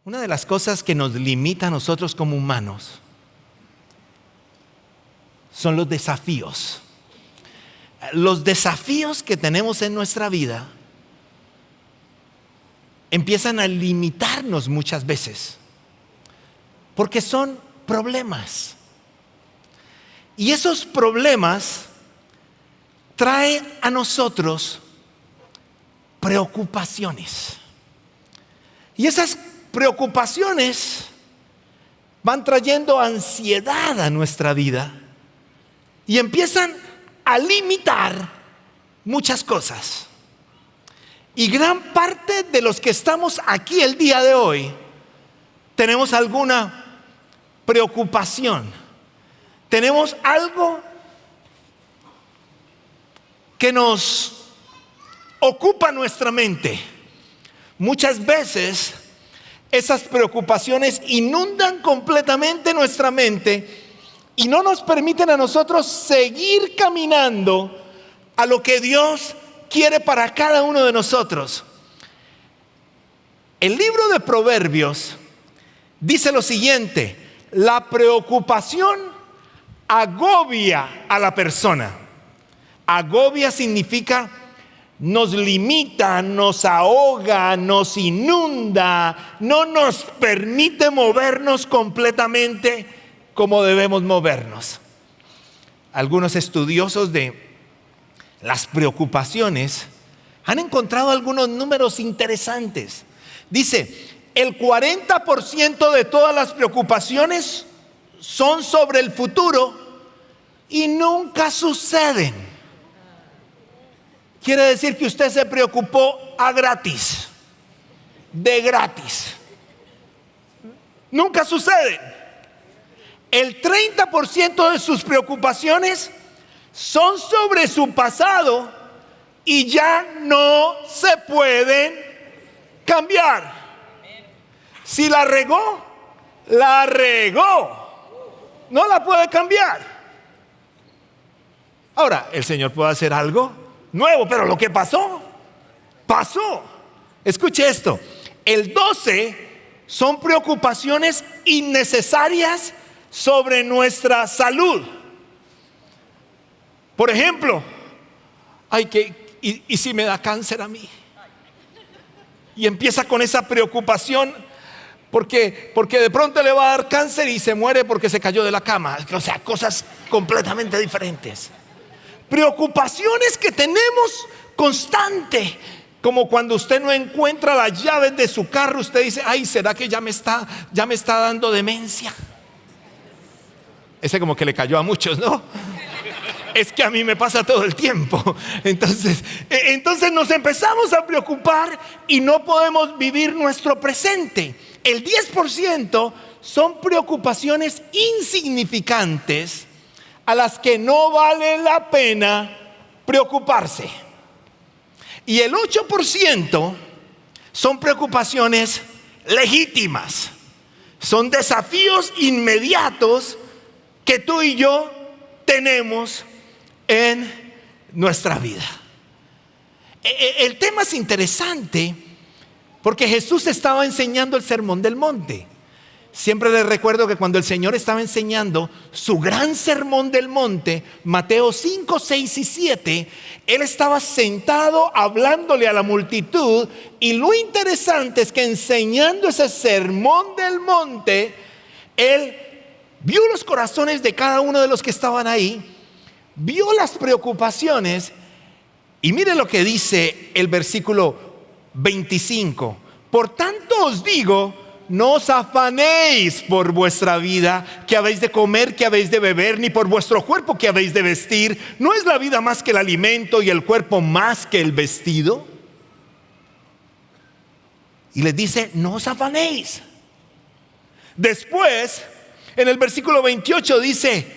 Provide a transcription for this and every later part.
Una de las cosas que nos limita a nosotros como humanos son los desafíos. Los desafíos que tenemos en nuestra vida empiezan a limitarnos muchas veces, porque son problemas. Y esos problemas traen a nosotros preocupaciones. Y esas preocupaciones van trayendo ansiedad a nuestra vida y empiezan a limitar muchas cosas. Y gran parte de los que estamos aquí el día de hoy tenemos alguna preocupación. Tenemos algo que nos ocupa nuestra mente. Muchas veces esas preocupaciones inundan completamente nuestra mente y no nos permiten a nosotros seguir caminando a lo que Dios quiere para cada uno de nosotros. El libro de Proverbios dice lo siguiente: la preocupación agobia a la persona. Agobia significa nos limita, nos ahoga, nos inunda, no nos permite movernos completamente como debemos movernos. Algunos estudiosos de las preocupaciones han encontrado algunos números interesantes. Dice, el 40% de todas las preocupaciones son sobre el futuro y nunca suceden. Quiere decir que usted se preocupó a gratis, de gratis. Nunca sucede. El 30% de sus preocupaciones son sobre su pasado y ya no se pueden cambiar. Si la regó, la regó. No la puede cambiar. Ahora, el Señor puede hacer algo nuevo, pero lo que pasó, pasó. Escuche esto: el 12 son preocupaciones innecesarias sobre nuestra salud. Por ejemplo, ¿y si me da cáncer a mí? Y empieza con esa preocupación porque de pronto le va a dar cáncer y se muere porque se cayó de la cama. O sea, cosas completamente diferentes. Preocupaciones que tenemos constante, como cuando usted no encuentra las llaves de su carro, usted dice, ay, ¿será que ya me está dando demencia? Ese como que le cayó a muchos, ¿no? Es que a mí me pasa todo el tiempo. Entonces nos empezamos a preocupar y no podemos vivir nuestro presente. El 10% son preocupaciones insignificantes a las que no vale la pena preocuparse. Y el 8% son preocupaciones legítimas. Son desafíos inmediatos que tú y yo tenemos en nuestra vida. El tema es interesante porque Jesús estaba enseñando el Sermón del Monte. Siempre les recuerdo que cuando el Señor estaba enseñando su gran Sermón del Monte, Mateo 5, 6 y 7, Él estaba sentado hablándole a la multitud. Y lo interesante es que enseñando ese Sermón del Monte, Él vio los corazones de cada uno de los que estaban ahí, vio las preocupaciones. Y mire lo que dice el versículo 25: por tanto os digo, no os afanéis por vuestra vida, que habéis de comer, que habéis de beber, ni por vuestro cuerpo, que habéis de vestir. ¿No es la vida más que el alimento y el cuerpo más que el vestido? Y les dice, no os afanéis. Después, en el versículo 28 dice,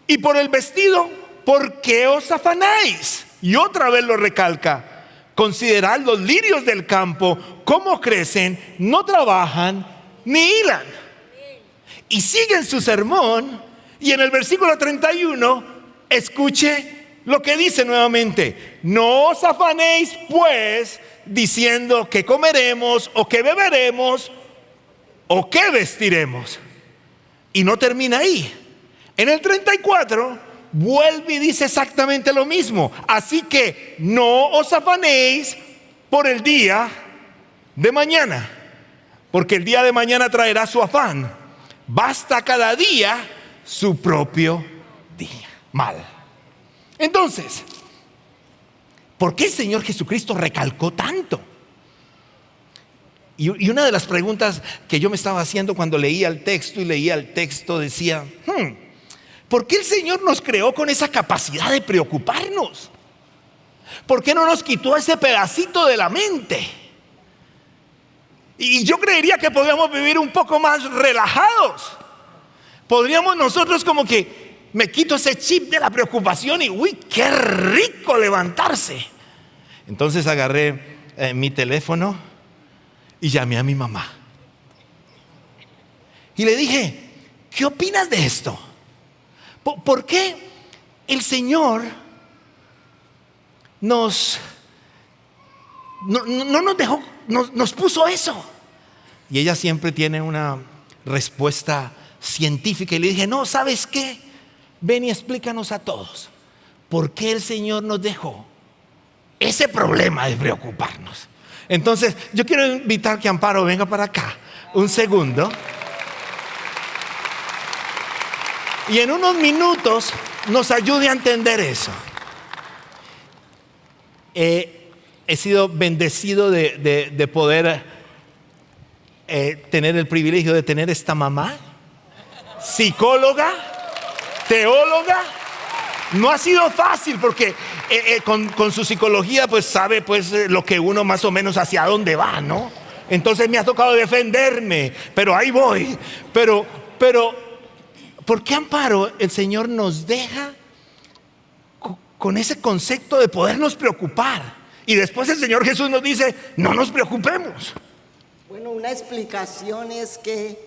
y por el vestido, ¿por qué os afanáis? Y otra vez lo recalca: considerad los lirios del campo, cómo crecen, no trabajan ni hilan. Y siguen su sermón. Y en el versículo 31, escuche lo que dice nuevamente: no os afanéis pues diciendo que comeremos o que beberemos ¿O qué vestiremos? Y no termina ahí. En el 34 vuelve y dice exactamente lo mismo. Así que no os afanéis por el día de mañana, porque el día de mañana traerá su afán. Basta cada día su propio día. Mal. Entonces, ¿por qué el Señor Jesucristo recalcó tanto? Y una de las preguntas que yo me estaba haciendo cuando leía el texto decía, ¿por qué el Señor nos creó con esa capacidad de preocuparnos? ¿Por qué no nos quitó ese pedacito de la mente? Y yo creería que podríamos vivir un poco más relajados. Podríamos nosotros como que me quito ese chip de la preocupación y uy, qué rico levantarse. Entonces agarré mi teléfono y llamé a mi mamá. Y le dije, ¿qué opinas de esto? ¿Por qué el Señor no nos dejó, nos puso eso? Y ella siempre tiene una respuesta científica. Y le dije, no, ¿sabes qué? Ven y explícanos a todos por qué el Señor nos dejó ese problema de preocuparnos. Entonces, yo quiero invitar que Amparo venga para acá un segundo. Y en unos minutos nos ayude a entender eso. He sido bendecido de poder tener el privilegio de tener esta mamá, psicóloga, teóloga. No ha sido fácil porque con su psicología pues sabe pues lo que uno más o menos hacia dónde va, ¿no? Entonces me ha tocado defenderme, pero ahí voy. Pero ¿por qué, Amparo, el Señor nos deja con ese concepto de podernos preocupar? Y después el Señor Jesús nos dice, no nos preocupemos. Bueno, una explicación es que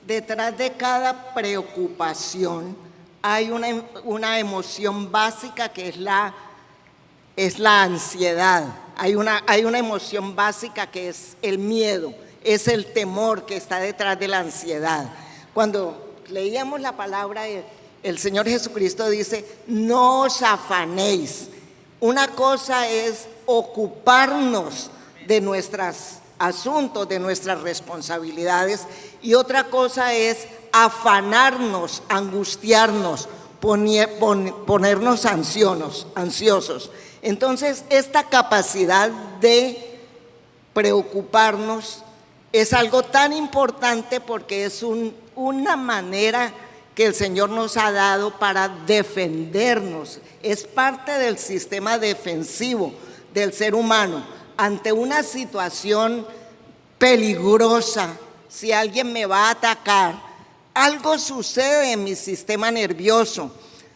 detrás de cada preocupación hay una emoción básica que es la ansiedad. Hay una emoción básica que es el miedo, es el temor que está detrás de la ansiedad. Cuando leíamos la palabra, el Señor Jesucristo dice, no os afanéis. Una cosa es ocuparnos de nuestros asuntos, de nuestras responsabilidades, y otra cosa es afanarnos, angustiarnos, ponernos ansiosos. Entonces, esta capacidad de preocuparnos es algo tan importante porque es una manera que el Señor nos ha dado para defendernos. Es parte del sistema defensivo del ser humano. Ante una situación peligrosa, si alguien me va a atacar, algo sucede en mi sistema nervioso.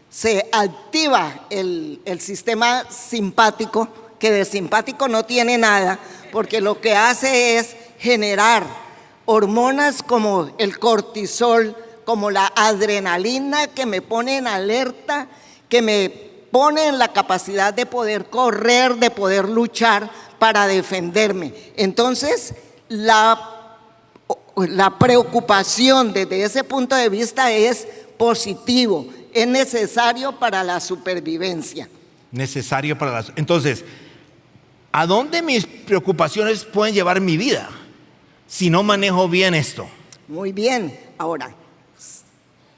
Se activa el sistema simpático, que de simpático no tiene nada, porque lo que hace es generar hormonas como el cortisol, como la adrenalina, que me pone en alerta, que me pone en la capacidad de poder correr, de poder luchar para defenderme. Entonces, la preocupación desde ese punto de vista es positivo, es necesario para la supervivencia. Necesario para las... Entonces, ¿a dónde mis preocupaciones pueden llevar mi vida si no manejo bien esto? Muy bien. Ahora,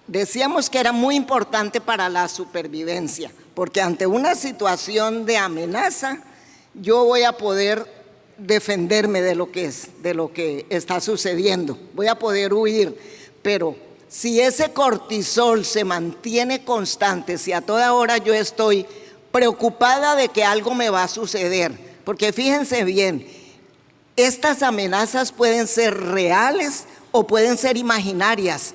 decíamos que era muy importante para la supervivencia, porque ante una situación de amenaza, yo voy a poder defenderme de lo que está sucediendo, voy a poder huir. Pero si ese cortisol se mantiene constante, si a toda hora yo estoy preocupada de que algo me va a suceder, porque fíjense bien, estas amenazas pueden ser reales o pueden ser imaginarias.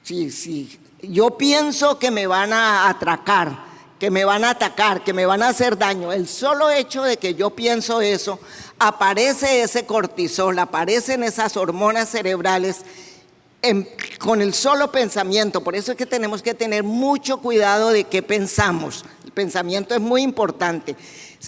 Si yo pienso que me van a atracar, que me van a atacar, que me van a hacer daño, el solo hecho de que yo pienso eso, aparece ese cortisol, aparecen esas hormonas cerebrales con el solo pensamiento. Por eso es que tenemos que tener mucho cuidado de qué pensamos. El pensamiento es muy importante.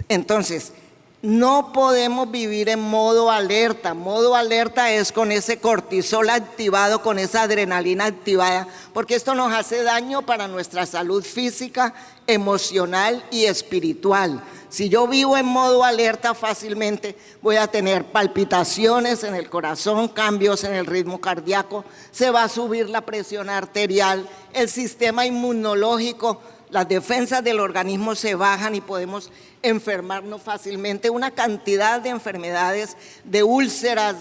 Entonces, No podemos vivir en modo alerta. Modo alerta es con ese cortisol activado, con esa adrenalina activada, porque esto nos hace daño para nuestra salud física, emocional y espiritual. Si yo vivo en modo alerta, fácilmente voy a tener palpitaciones en el corazón, cambios en el ritmo cardíaco, se va a subir la presión arterial, el sistema inmunológico, las defensas del organismo se bajan y podemos enfermarnos fácilmente. Una cantidad de enfermedades, de úlceras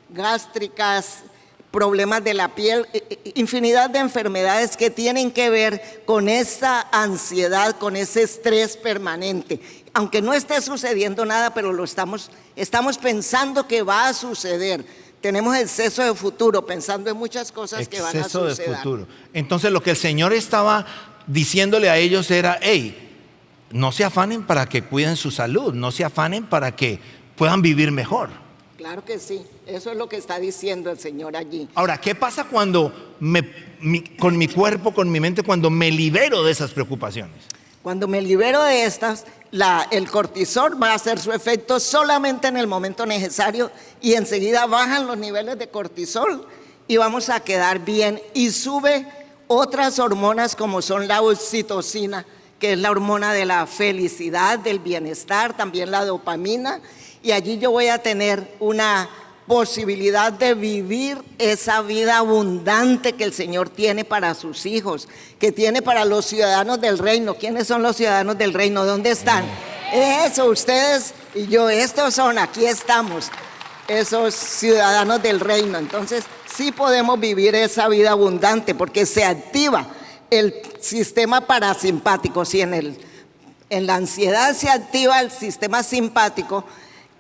gástricas, problemas de la piel, infinidad de enfermedades que tienen que ver con esa ansiedad, con ese estrés permanente. Aunque no esté sucediendo nada, pero estamos pensando que va a suceder. Tenemos exceso de futuro, pensando en muchas cosas que van a suceder. Exceso de futuro. Entonces lo que el Señor estaba diciéndole a ellos era: hey, no se afanen para que cuiden su salud, no se afanen para que puedan vivir mejor. Claro que sí, eso es lo que está diciendo el Señor allí. Ahora, ¿qué pasa cuando con mi cuerpo, con mi mente, cuando me libero de esas preocupaciones? Cuando me libero de estas, el cortisol va a hacer su efecto solamente en el momento necesario y enseguida bajan los niveles de cortisol y vamos a quedar bien, y sube otras hormonas como son la oxitocina, que es la hormona de la felicidad, del bienestar, también la dopamina, y allí yo voy a tener una posibilidad de vivir esa vida abundante que el Señor tiene para sus hijos, que tiene para los ciudadanos del reino. ¿Quiénes son los ciudadanos del reino? ¿Dónde están? Eso, ustedes y yo, estos son, aquí estamos, esos ciudadanos del reino. Entonces, sí podemos vivir esa vida abundante porque se activa el sistema parasimpático. Si en la ansiedad se activa el sistema simpático,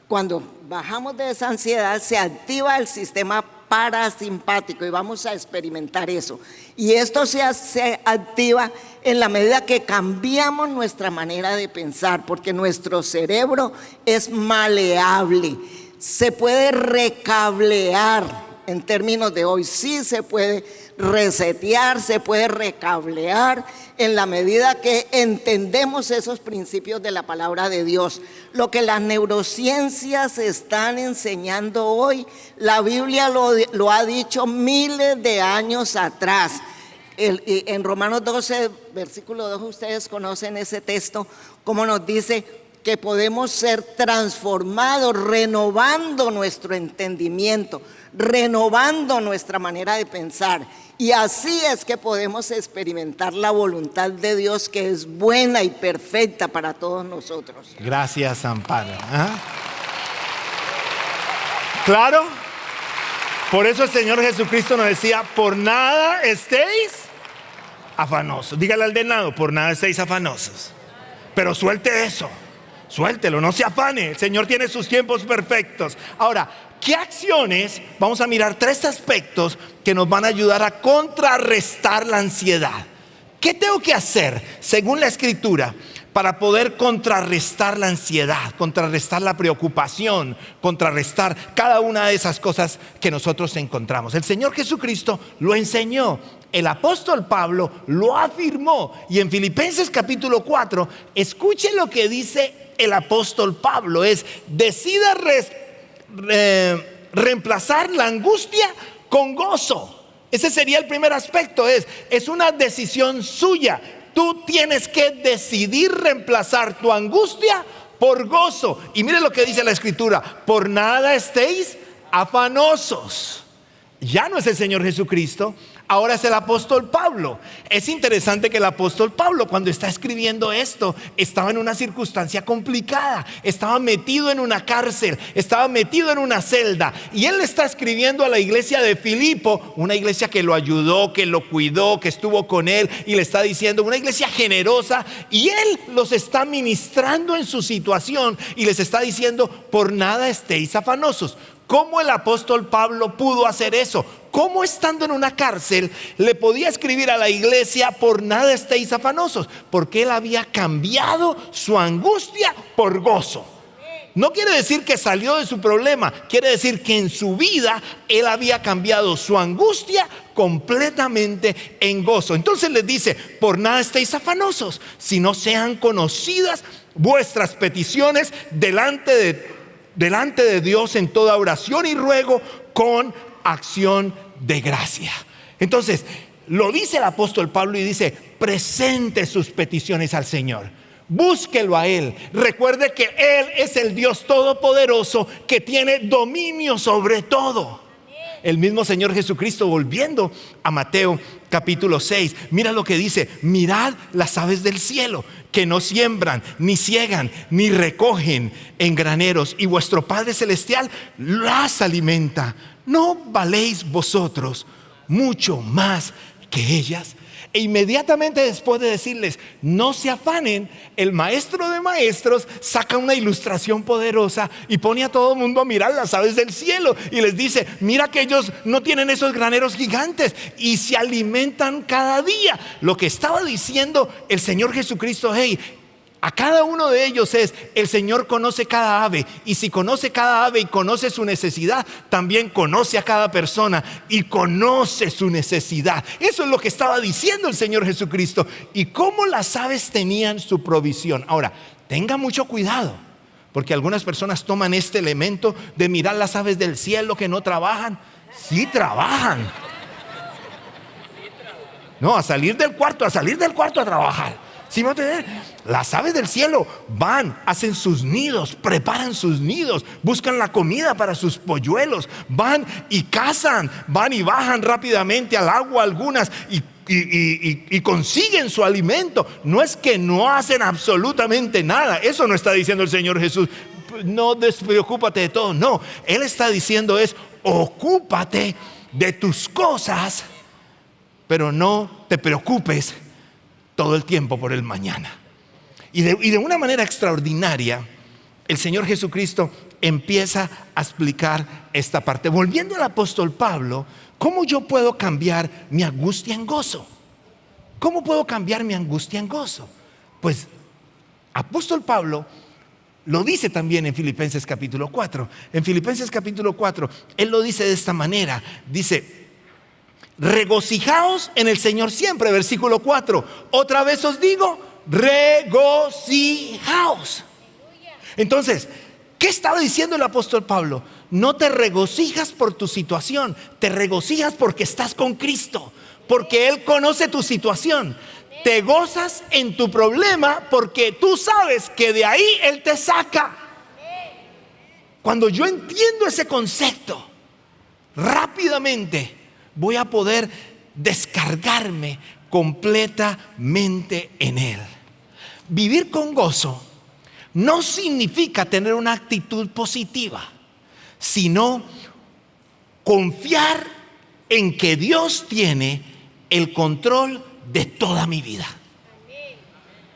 cuando bajamos de esa ansiedad se activa el sistema parasimpático y vamos a experimentar eso. Y esto se activa en la medida que cambiamos nuestra manera de pensar, porque nuestro cerebro es maleable, se puede recablear. En términos de hoy, sí se puede resetear, se puede recablear en la medida que entendemos esos principios de la palabra de Dios. Lo que las neurociencias están enseñando hoy, la Biblia lo ha dicho miles de años atrás. En Romanos 12, versículo 2, ustedes conocen ese texto, como nos dice que podemos ser transformados, renovando nuestro entendimiento, renovando nuestra manera de pensar. Y así es que podemos experimentar la voluntad de Dios, que es buena y perfecta para todos nosotros. Gracias, Amparo. ¿Ah? Claro, por eso el Señor Jesucristo nos decía: por nada estéis afanosos. Dígale al de lado: por nada estéis afanosos. Pero suelte eso. Suéltelo, no se afane. El Señor tiene sus tiempos perfectos. Ahora, ¿qué acciones? Vamos a mirar 3 aspectos que nos van a ayudar a contrarrestar la ansiedad. ¿Qué tengo que hacer según la Escritura para poder contrarrestar la ansiedad, contrarrestar la preocupación, contrarrestar cada una de esas cosas que nosotros encontramos? El Señor Jesucristo lo enseñó. El apóstol Pablo lo afirmó. Y en Filipenses capítulo 4, escuche lo que dice el apóstol Pablo: es: decida reemplazar la angustia con gozo. Ese sería el primer aspecto. Es una decisión suya. Tú tienes que decidir reemplazar tu angustia por gozo. Y mire lo que dice la Escritura: por nada estéis afanosos. Ya no es el Señor Jesucristo, ahora es el apóstol Pablo. Es interesante que el apóstol Pablo, cuando está escribiendo esto, estaba en una circunstancia complicada, estaba metido en una cárcel, estaba metido en una celda, y él le está escribiendo a la iglesia de Filipo, una iglesia que lo ayudó, que lo cuidó, que estuvo con él, y le está diciendo, una iglesia generosa, y él los está ministrando en su situación y les está diciendo: por nada estéis afanosos. ¿Cómo el apóstol Pablo pudo hacer eso? ¿Cómo, estando en una cárcel, le podía escribir a la iglesia: por nada estéis afanosos? Porque él había cambiado su angustia por gozo. No quiere decir que salió de su problema, quiere decir que en su vida él había cambiado su angustia completamente en gozo. Entonces les dice: por nada estéis afanosos, sino sean conocidas vuestras peticiones delante de Dios en toda oración y ruego con acción de gracia. Entonces, lo dice el apóstol Pablo y dice: presente sus peticiones al Señor. Búsquelo a Él. Recuerde que Él es el Dios todopoderoso que tiene dominio sobre todo. El mismo Señor Jesucristo, volviendo a Mateo capítulo 6, mira lo que dice: mirad las aves del cielo, que no siembran, ni ciegan, ni recogen en graneros, y vuestro Padre Celestial las alimenta. ¿No valéis vosotros mucho más que ellas? E inmediatamente después de decirles: no se afanen, el maestro de maestros saca una ilustración poderosa y pone a todo el mundo a mirar las aves del cielo y les dice: mira que ellos no tienen esos graneros gigantes y se alimentan cada día. Lo que estaba diciendo el Señor Jesucristo: hey, a cada uno de ellos es: el Señor conoce cada ave, y si conoce cada ave y conoce su necesidad, también conoce a cada persona y conoce su necesidad. Eso es lo que estaba diciendo el Señor Jesucristo. Y cómo las aves tenían su provisión. Ahora, tenga mucho cuidado, porque algunas personas toman este elemento de mirar las aves del cielo que no trabajan. Sí trabajan. No, a salir del cuarto a trabajar. ¿Sí me entienden? Las aves del cielo van, hacen sus nidos, preparan sus nidos, buscan la comida para sus polluelos, van y cazan, van y bajan rápidamente al agua algunas y consiguen su alimento. No es que no hacen absolutamente nada. Eso no está diciendo el Señor Jesús: no despreocúpate de todo. No, Él está diciendo es: ocúpate de tus cosas, pero no te preocupes todo el tiempo por el mañana. Y de una manera extraordinaria, el Señor Jesucristo empieza a explicar esta parte. Volviendo al apóstol Pablo, ¿cómo yo puedo cambiar mi angustia en gozo? ¿Cómo puedo cambiar mi angustia en gozo? Pues apóstol Pablo lo dice también en Filipenses capítulo 4. En Filipenses capítulo 4, él lo dice de esta manera. Dice: regocijaos en el Señor siempre. Versículo 4. Otra vez os digo: regocijaos. Entonces, ¿qué estaba diciendo el apóstol Pablo? No te regocijas por tu situación, te regocijas porque estás con Cristo, porque Él conoce tu situación. Te gozas en tu problema porque tú sabes que de ahí Él te saca. Cuando yo entiendo ese concepto, rápidamente voy a poder descargarme completamente en Él. Vivir con gozo no significa tener una actitud positiva, sino confiar en que Dios tiene el control de toda mi vida.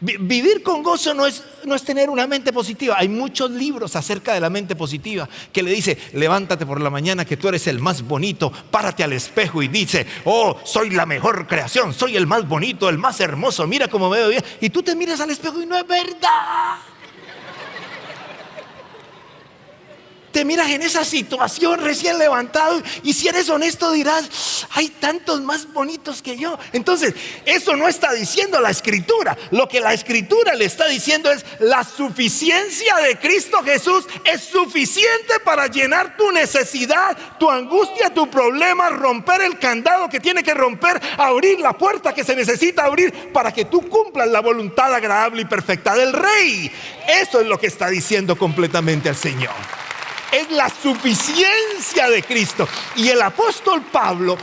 Vivir con gozo no es tener una mente positiva. Hay muchos libros acerca de la mente positiva que le dice: levántate por la mañana que tú eres el más bonito, párate al espejo y dice: oh, soy la mejor creación, soy el más bonito, el más hermoso, mira cómo me veo bien. Y tú te miras al espejo y no es verdad. Te miras en esa situación recién levantado y si eres honesto dirás: hay tantos más bonitos que yo. Entonces, eso no está diciendo la Escritura. Lo que la Escritura le está diciendo es: la suficiencia de Cristo Jesús es suficiente para llenar tu necesidad, tu angustia, tu problema, romper el candado que tiene que romper, abrir la puerta que se necesita abrir para que tú cumplas la voluntad agradable y perfecta del Rey. Eso es lo que está diciendo completamente el Señor. Es la suficiencia de Cristo. Y el apóstol Pablo,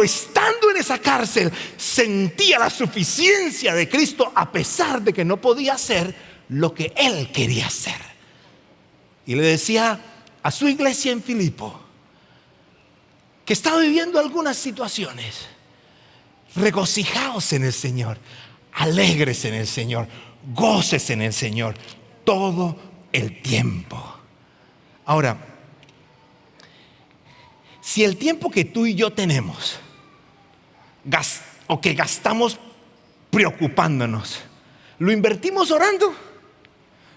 estando en esa cárcel, sentía la suficiencia de Cristo a pesar de que no podía hacer lo que él quería hacer. Y le decía a su iglesia en Filipo, que estaba viviendo algunas situaciones: regocijaos en el Señor, alegres en el Señor, goces en el Señor todo el tiempo. Ahora, si el tiempo que tú y yo tenemos o que gastamos preocupándonos, lo invertimos orando,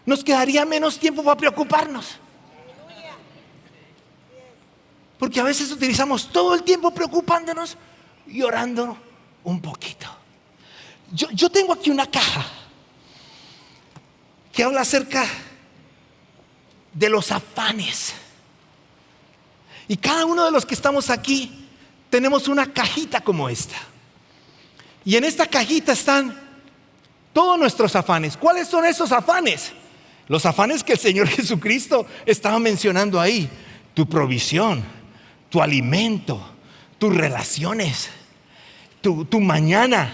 nos quedaría menos tiempo para preocuparnos. Porque a veces utilizamos todo el tiempo preocupándonos y orando un poquito. Yo tengo aquí una caja que habla acerca de los afanes. Y cada uno de los que estamos aquí tenemos una cajita como esta. Y en esta cajita están todos nuestros afanes. ¿Cuáles son esos afanes? Los afanes que el Señor Jesucristo estaba mencionando ahí. Tu provisión, tu alimento, tus relaciones, tu mañana,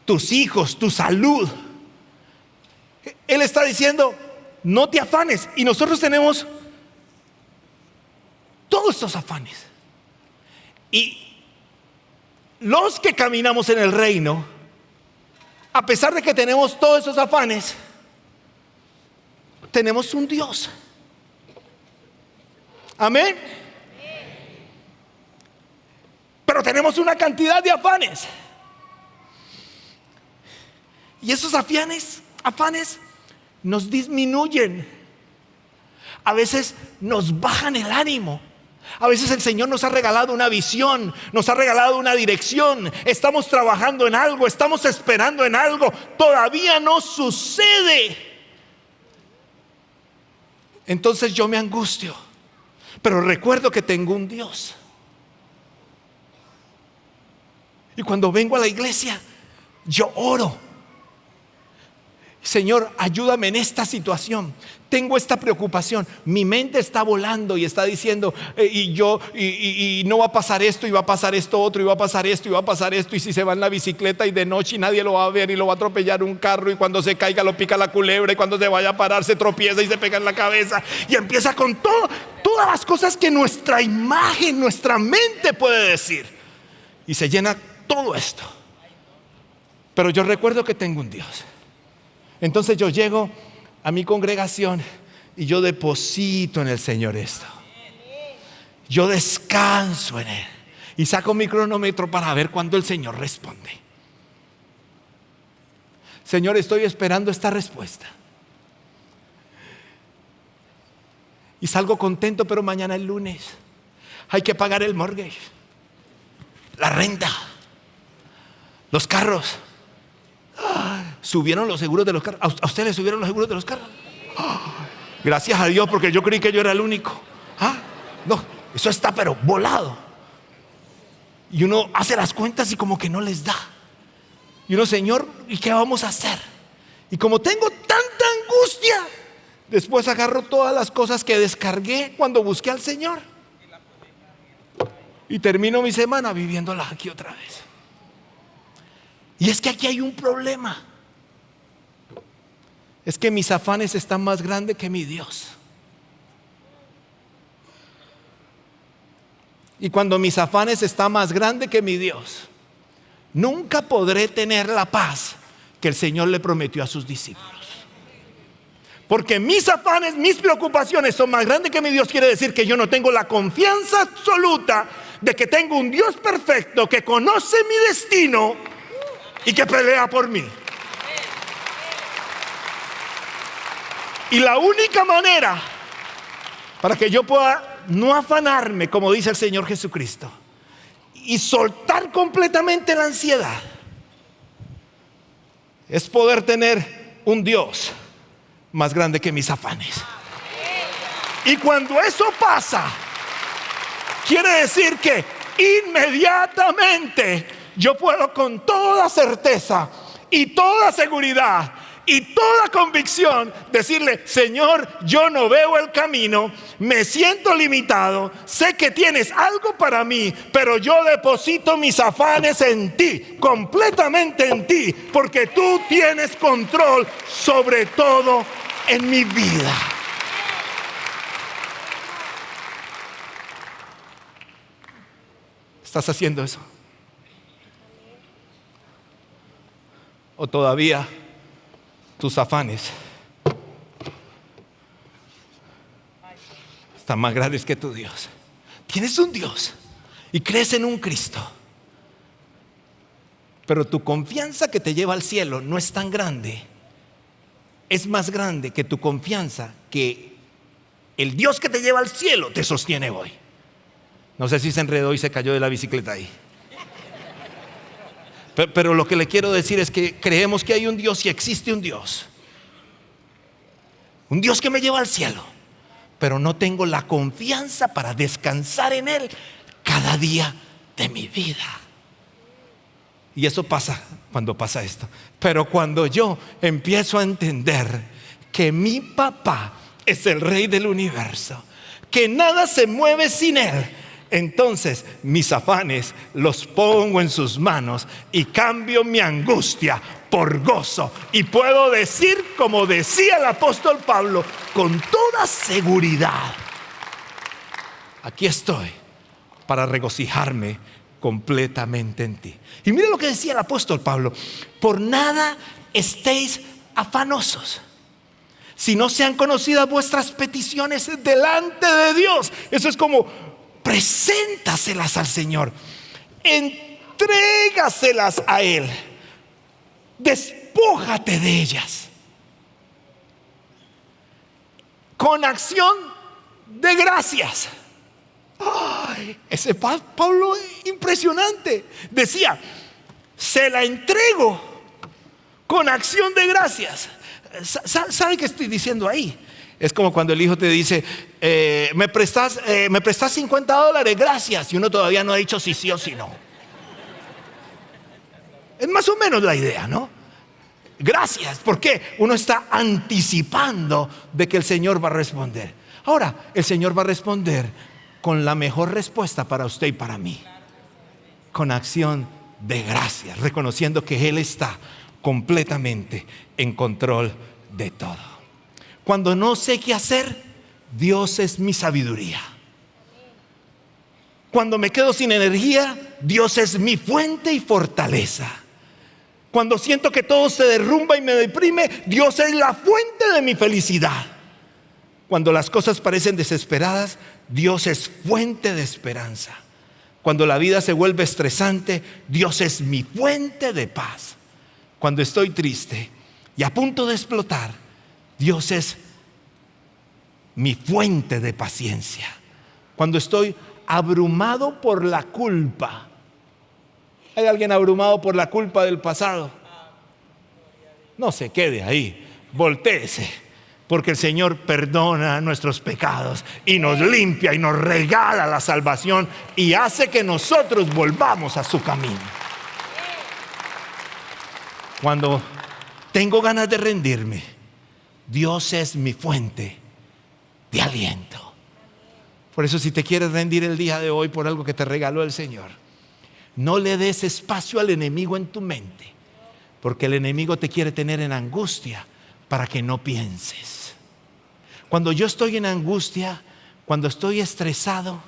tus hijos, tu salud. Él está diciendo, no te afanes. Y nosotros tenemos todos estos afanes. Y los que caminamos en el reino, a pesar de que tenemos todos esos afanes, tenemos un Dios. Amén. Pero tenemos una cantidad de afanes. Y esos afanes nos disminuyen. A veces nos bajan el ánimo. A veces el Señor nos ha regalado una visión, nos ha regalado una dirección. Estamos trabajando en algo, estamos esperando en algo. Todavía no sucede. Entonces yo me angustio. Pero recuerdo que tengo un Dios. Y cuando vengo a la iglesia, yo oro. Señor, ayúdame en esta situación. Tengo esta preocupación. Mi mente está volando y está diciendo, y no va a pasar esto, y va a pasar esto otro, y va a pasar esto, y va a pasar esto. Y si se va en la bicicleta y de noche y nadie lo va a ver, y lo va a atropellar un carro, y cuando se caiga lo pica la culebra, y cuando se vaya a parar se tropieza y se pega en la cabeza. Y empieza con todas las cosas que nuestra imagen, nuestra mente puede decir. Y se llena todo esto. Pero yo recuerdo que tengo un Dios. Entonces yo llego a mi congregación y yo deposito en el Señor esto. Yo descanso en Él y saco mi cronómetro para ver cuándo el Señor responde. Señor, estoy esperando esta respuesta. Y salgo contento, pero mañana es lunes. Hay que pagar el mortgage, la renta, los carros. Subieron los seguros de los carros. ¿A usted le subieron los seguros de los carros? Gracias a Dios, porque yo creí que yo era el único. No, eso está pero volado. Y uno hace las cuentas y como que no les da. Y uno, Señor, ¿y qué vamos a hacer? Y como tengo tanta angustia, después agarro todas las cosas que descargué cuando busqué al Señor y termino mi semana viviéndolas aquí otra vez. Y es que aquí hay un problema. Es que mis afanes están más grandes que mi Dios. Y cuando mis afanes están más grandes que mi Dios, nunca podré tener la paz que el Señor le prometió a sus discípulos. Porque mis afanes, mis preocupaciones son más grandes que mi Dios. Quiere decir que yo no tengo la confianza absoluta de que tengo un Dios perfecto que conoce mi destino y que pelea por mí. Y la única manera para que yo pueda no afanarme, como dice el Señor Jesucristo, y soltar completamente la ansiedad, es poder tener un Dios más grande que mis afanes. Y cuando eso pasa, quiere decir que inmediatamente yo puedo con toda certeza y toda seguridad y toda convicción decirle: Señor, yo no veo el camino, me siento limitado, sé que tienes algo para mí, pero yo deposito mis afanes en ti, completamente en ti, porque tú tienes control sobre todo en mi vida. ¿Estás haciendo eso? ¿O todavía tus afanes están más grandes que tu Dios? Tienes un Dios y crees en un Cristo, pero tu confianza que te lleva al cielo no es tan grande. Es más grande que tu confianza que el Dios que te lleva al cielo te sostiene hoy. No sé si se enredó y se cayó de la bicicleta ahí. Pero lo que le quiero decir es que creemos que hay un Dios y existe un Dios un Dios que me lleva al cielo, pero no tengo la confianza para descansar en Él cada día de mi vida. Y eso pasa cuando pasa esto. Pero cuando yo empiezo a entender que mi papá es el rey del universo, que nada se mueve sin Él, entonces mis afanes los pongo en sus manos y cambio mi angustia por gozo. Y puedo decir, como decía el apóstol Pablo, con toda seguridad: aquí estoy para regocijarme completamente en ti. Y mire lo que decía el apóstol Pablo: por nada estéis afanosos, si no sean conocidas vuestras peticiones delante de Dios. Eso es como: preséntaselas al Señor, entrégaselas a Él, despójate de ellas con acción de gracias. Ay, ese Pablo impresionante. Decía: se la entrego con acción de gracias. ¿Sabe qué estoy diciendo ahí? Es como cuando el hijo te dice: me prestas $50, gracias. Y uno todavía no ha dicho si sí o si no. Es más o menos la idea, ¿no? Gracias, porque uno está anticipando de que el Señor va a responder. Ahora, el Señor va a responder con la mejor respuesta para usted y para mí, con acción de gracias, reconociendo que Él está completamente en control de todo. Cuando no sé qué hacer, Dios es mi sabiduría. Cuando me quedo sin energía, Dios es mi fuente y fortaleza. Cuando siento que todo se derrumba y me deprime, Dios es la fuente de mi felicidad. Cuando las cosas parecen desesperadas, Dios es fuente de esperanza. Cuando la vida se vuelve estresante, Dios es mi fuente de paz. Cuando estoy triste y a punto de explotar, Dios es mi fuente de paciencia. Cuando estoy abrumado por la culpa, ¿hay alguien abrumado por la culpa del pasado? No se quede ahí, voltéese, porque el Señor perdona nuestros pecados y nos limpia y nos regala la salvación y hace que nosotros volvamos a su camino. Cuando tengo ganas de rendirme, Dios es mi fuente de aliento. Por eso, si te quieres rendir el día de hoy por algo que te regaló el Señor, no le des espacio al enemigo en tu mente, porque el enemigo te quiere tener en angustia para que no pienses. Cuando yo estoy en angustia, cuando estoy estresado,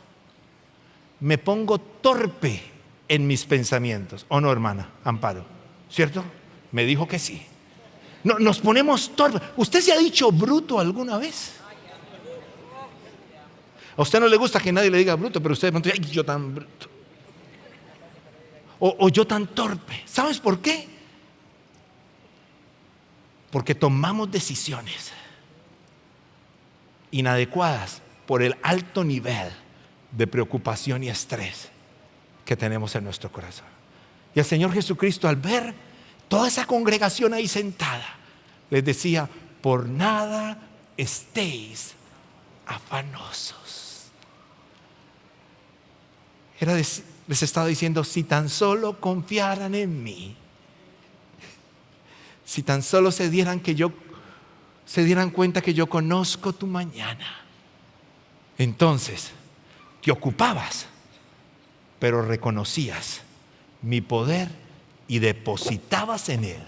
me pongo torpe en mis pensamientos. ¿O no, hermana Amparo? ¿Cierto? Me dijo que sí. No, nos ponemos torpes. ¿Usted se ha dicho bruto alguna vez? A usted no le gusta que nadie le diga bruto, pero usted dice: ay, yo tan bruto. O yo tan torpe. ¿Sabes por qué? Porque tomamos decisiones inadecuadas por el alto nivel de preocupación y estrés que tenemos en nuestro corazón. Y el Señor Jesucristo, al ver toda esa congregación ahí sentada, les decía: por nada estéis afanosos. Les estaba diciendo: si tan solo confiaran en mí, si tan solo se dieran cuenta que yo conozco tu mañana, entonces te ocupabas, pero reconocías mi poder y depositabas en Él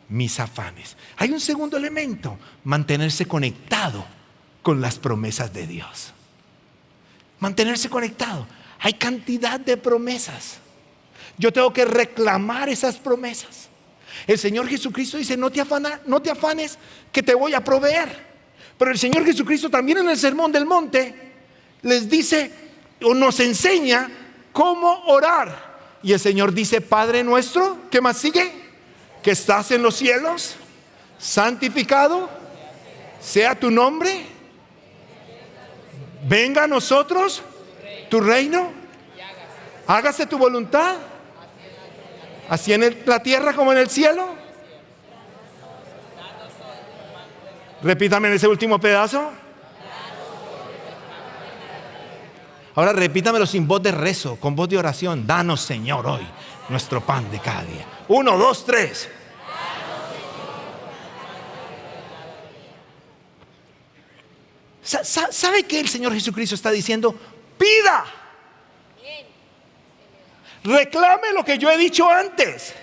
mis afanes. Hay un segundo elemento: mantenerse conectado con las promesas de Dios. Mantenerse conectado. Hay cantidad de promesas. Yo tengo que reclamar esas promesas. El Señor Jesucristo dice: no te afanes que te voy a proveer. Pero el Señor Jesucristo también en el Sermón del Monte les dice o nos enseña cómo orar. Y el Señor dice: Padre nuestro, ¿qué más sigue? Que estás en los cielos, santificado sea tu nombre. Venga a nosotros tu reino. Hágase tu voluntad, así en la tierra como en el cielo. Repítame ese último pedazo. Ahora repítamelo sin voz de rezo, con voz de oración. Danos, Señor, hoy nuestro pan de cada día. 1, 2, 3. ¿Sabe qué el Señor Jesucristo está diciendo? Pida. Reclame lo que yo he dicho antes.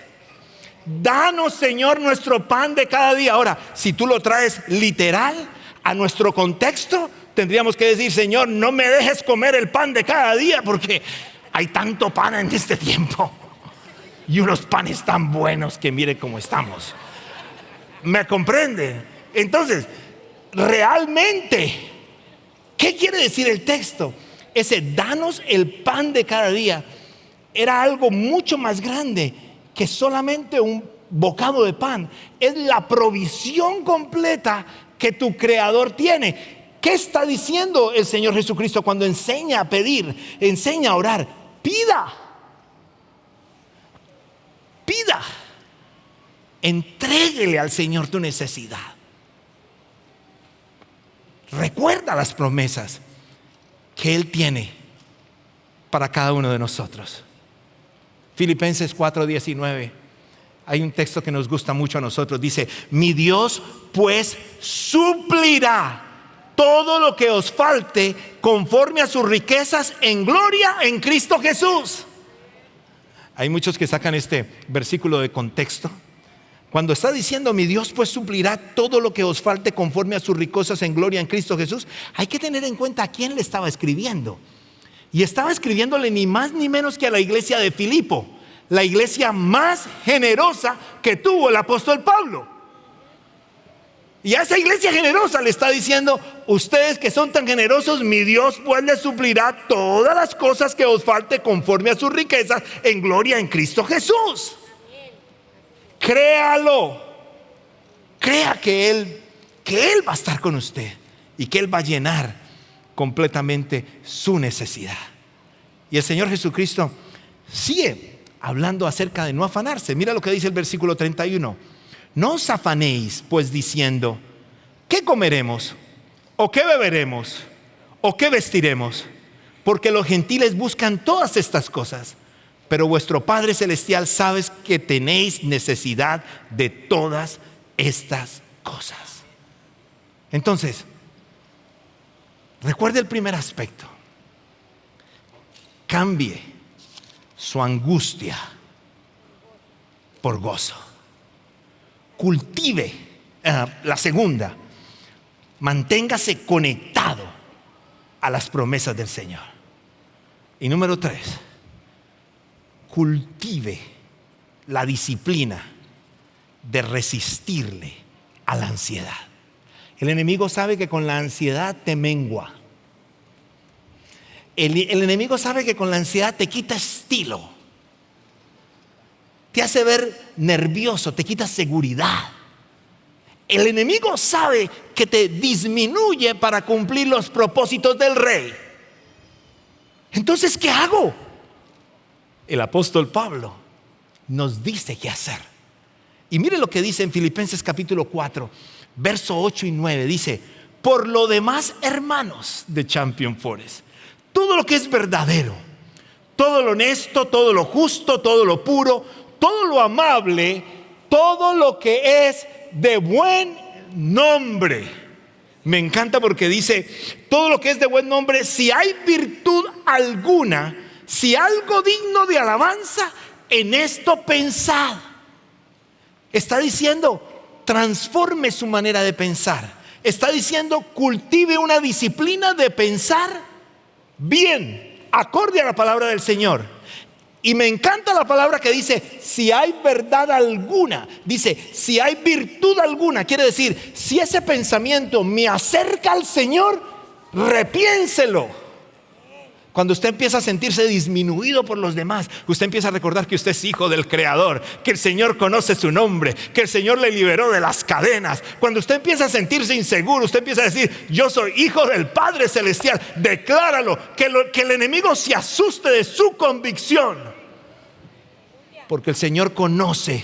Danos, Señor, nuestro pan de cada día. Ahora, si tú lo traes literal a nuestro contexto, tendríamos que decir: Señor, no me dejes comer el pan de cada día, porque hay tanto pan en este tiempo y unos panes tan buenos que mire cómo estamos. ¿Me comprende? Entonces, realmente, ¿qué quiere decir el texto? Ese danos el pan de cada día era algo mucho más grande que solamente un bocado de pan. Es la provisión completa que tu Creador tiene. ¿Qué está diciendo el Señor Jesucristo cuando enseña a pedir, enseña a orar? Pida. Pida. Entréguele al Señor tu necesidad. Recuerda las promesas que Él tiene para cada uno de nosotros. Filipenses 4:19. Hay un texto que nos gusta mucho a nosotros. Dice: mi Dios pues suplirá todo lo que os falte conforme a sus riquezas en gloria en Cristo Jesús. Hay muchos que sacan este versículo de contexto. Cuando está diciendo: mi Dios pues suplirá todo lo que os falte conforme a sus riquezas en gloria en Cristo Jesús, hay que tener en cuenta a quién le estaba escribiendo. Y estaba escribiéndole ni más ni menos que a la iglesia de Filipo, la iglesia más generosa que tuvo el apóstol Pablo. Y a esa iglesia generosa le está diciendo: ustedes que son tan generosos, mi Dios pues les suplirá todas las cosas que os falte conforme a sus riquezas en gloria en Cristo Jesús. Créalo. Crea que Él va a estar con usted y que Él va a llenar completamente su necesidad. Y el Señor Jesucristo sigue hablando acerca de no afanarse. Mira lo que dice el versículo 31. No os afanéis pues diciendo: ¿qué comeremos? ¿O qué beberemos? ¿O qué vestiremos? Porque los gentiles buscan todas estas cosas, pero vuestro Padre Celestial sabe que tenéis necesidad de todas estas cosas. Entonces, recuerde el primer aspecto. Cambie su angustia por gozo. Cultive la segunda. Manténgase conectado a las promesas del Señor. Y número 3, cultive la disciplina de resistirle a la ansiedad. El enemigo sabe que con la ansiedad te mengua. El enemigo sabe que con la ansiedad te quita estilo, te hace ver nervioso, te quita seguridad. El enemigo sabe que te disminuye para cumplir los propósitos del rey. Entonces, ¿qué hago? El apóstol Pablo nos dice qué hacer. Y mire lo que dice en Filipenses capítulo 4, verso 8 y 9. Dice: por lo demás, hermanos de Champion Forest, todo lo que es verdadero, todo lo honesto, todo lo justo, todo lo puro, todo lo amable, todo lo que es de buen nombre. Me encanta porque dice: todo lo que es de buen nombre, si hay virtud alguna, si algo digno de alabanza, en esto pensad. Está diciendo: transforme su manera de pensar. Está diciendo: cultive una disciplina de pensar bien, acorde a la palabra del Señor. Y me encanta la palabra que dice: si hay verdad alguna. Dice: si hay virtud alguna. Quiere decir, si ese pensamiento me acerca al Señor, repiénselo. Cuando usted empieza a sentirse disminuido por los demás, usted empieza a recordar que usted es hijo del Creador, que el Señor conoce su nombre, que el Señor le liberó de las cadenas. Cuando usted empieza a sentirse inseguro, usted empieza a decir: yo soy hijo del Padre Celestial. Decláralo, que el enemigo se asuste de su convicción, porque el Señor conoce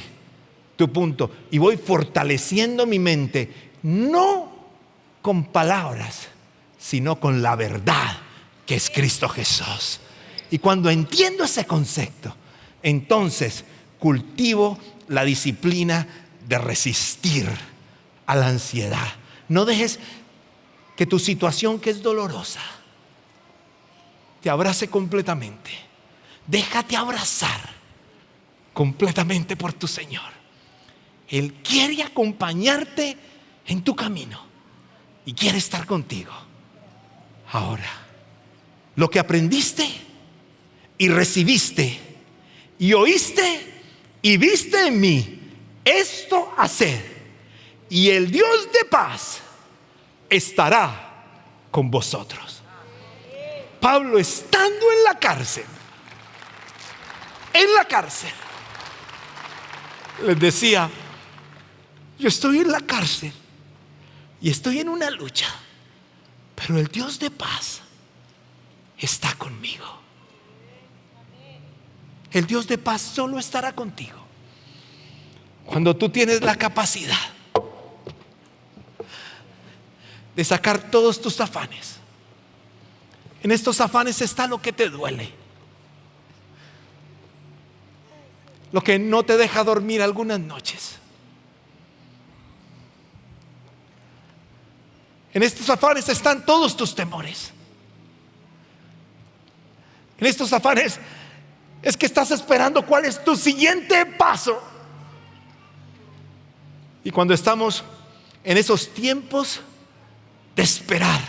tu punto. Y voy fortaleciendo mi mente, no con palabras, sino con la verdad que es Cristo Jesús. Y cuando entiendo ese concepto, entonces cultivo la disciplina de resistir a la ansiedad. No dejes que tu situación, que es dolorosa, te abrace completamente. Déjate abrazar completamente por tu Señor. Él quiere acompañarte en tu camino y quiere estar contigo. Ahora, lo que aprendiste y recibiste y oíste y viste en mí, esto hacer, y el Dios de paz estará con vosotros. Pablo, estando en la cárcel, les decía: yo estoy en la cárcel y estoy en una lucha, pero el Dios de paz está conmigo. El Dios de paz solo estará contigo cuando tú tienes la capacidad de sacar todos tus afanes. En estos afanes está lo que te duele, lo que no te deja dormir algunas noches. En estos afanes están todos tus temores. En estos afanes es que estás esperando cuál es tu siguiente paso. Y cuando estamos en esos tiempos de esperar,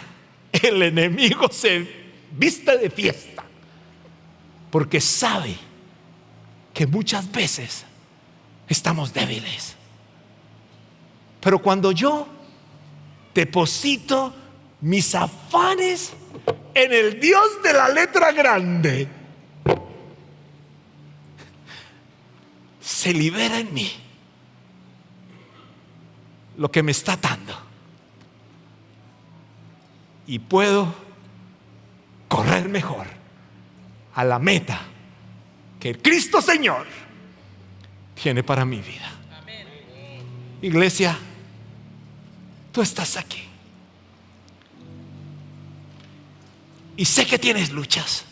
el enemigo se viste de fiesta, porque sabe que muchas veces estamos débiles. Pero cuando yo deposito mis afanes en el Dios de la letra grande, se libera en mí lo que me está atando y puedo correr mejor a la meta que el Cristo Señor tiene para mi vida. Iglesia, tú estás aquí y sé que tienes luchas,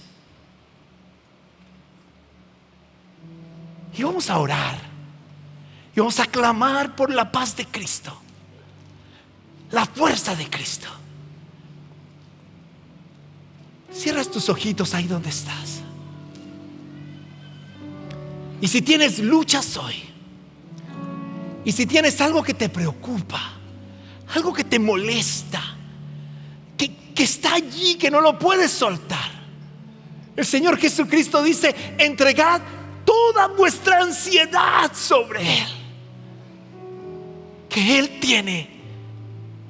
y vamos a orar y vamos a clamar por la paz de Cristo, la fuerza de Cristo. Cierras tus ojitos ahí donde estás. Y si tienes luchas hoy, y si tienes algo que te preocupa, algo que te molesta, que está allí, que no lo puedes soltar, el Señor Jesucristo dice: entregad toda vuestra ansiedad sobre Él, que Él tiene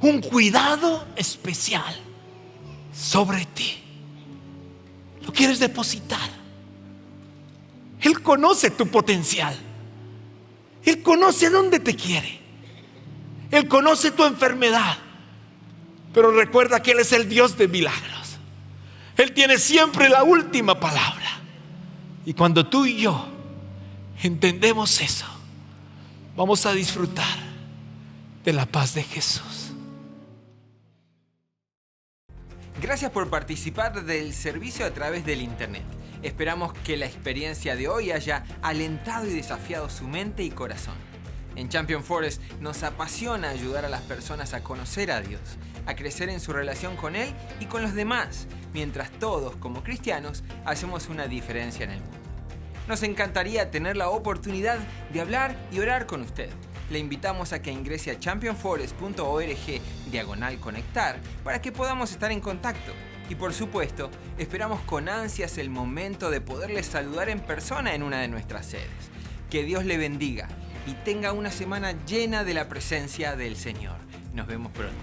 un cuidado especial sobre ti. ¿Lo quieres depositar? Él conoce tu potencial. Él conoce dónde te quiere. Él conoce tu enfermedad. Pero recuerda que Él es el Dios de milagros. Él tiene siempre la última palabra. Y cuando tú y yo entendemos eso, vamos a disfrutar de la paz de Jesús. Gracias por participar del servicio a través del internet. Esperamos que la experiencia de hoy haya alentado y desafiado su mente y corazón. En Champion Forest nos apasiona ayudar a las personas a conocer a Dios, a crecer en su relación con Él y con los demás, mientras todos, como cristianos, hacemos una diferencia en el mundo. Nos encantaría tener la oportunidad de hablar y orar con usted. Le invitamos a que ingrese a championforest.org/conectar para que podamos estar en contacto. Y por supuesto, esperamos con ansias el momento de poderles saludar en persona en una de nuestras sedes. Que Dios le bendiga y tenga una semana llena de la presencia del Señor. Nos vemos pronto.